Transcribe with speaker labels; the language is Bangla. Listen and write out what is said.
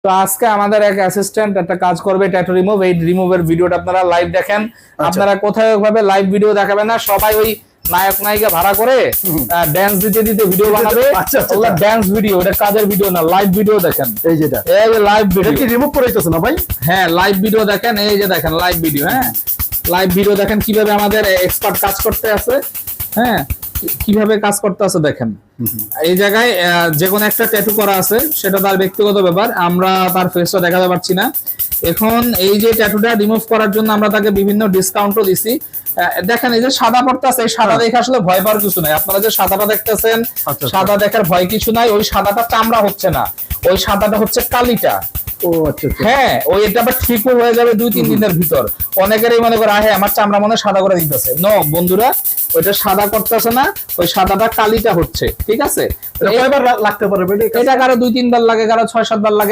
Speaker 1: তো আজকে আমাদের এক অ্যাসিস্ট্যান্ট একটা কাজ করবে ট্যাটু রিমুভ। এই রিমুভের ভিডিওটা আপনারা লাইভ দেখেন। আপনারা কোথাও ভাবে লাইভ ভিডিও দেখাবেন না, সবাই ওই নায়ক নায়িকা ভাড়া করে ড্যান্স দিতে দিতে ভিডিও বানাবে। ওগুলা ড্যান্স ভিডিও, এটা কাজের ভিডিও না, লাইভ ভিডিও দেখেন। এই যে লাইভ ভিডিও কি রিমুভ করে দিতেছ না ভাই? হ্যাঁ, লাইভ ভিডিও দেখেন। এই যে দেখেন লাইভ ভিডিও। হ্যাঁ, লাইভ ভিডিও দেখেন কিভাবে আমাদের এক্সপার্ট কাজ করতে আছে। হ্যাঁ, কিভাবে কাজ করতে আছে দেখেন। এই জায়গায় যে কোনো একটা ট্যাটু করা আছে, সেটা তার ব্যক্তিগত ব্যাপার, আমরা তার ফেসটা দেখাতে পারছি না এখন। এই যে ট্যাটুটা রিমুভ করার জন্য আমরা তাকে বিভিন্ন ডিসকাউন্টও দিছি। দেখেন এই যে সাদা পড়তে আছে, এই সাদা দেখে আসলে ভয় পাওয়ার কিছু নাই। আপনারা যে সাদাটা দেখতেছেন, সাদা দেখার ভয় কিছু নাই। ওই সাদাটা চামড়া হচ্ছে না, ওই সাদাটা হচ্ছে কালিটা। ও আচ্ছা, হ্যাঁ, ওই এটা আবার ঠিকও হয়ে যাবে 2-3 দিনের ভিতর। অনেকেরই মনে করে হ্যাঁ আমার চামড়া মনে সাদা করে দিতেছে। নো বন্ধুরা, ওইটা সাদা করতেছে না, ওই সাদাটা কালিটা হচ্ছে। ঠিক আছে, কয়বার লাগতে পারে? এটা কারো 2-3 বার লাগে, কারো 6-7 বার লাগে।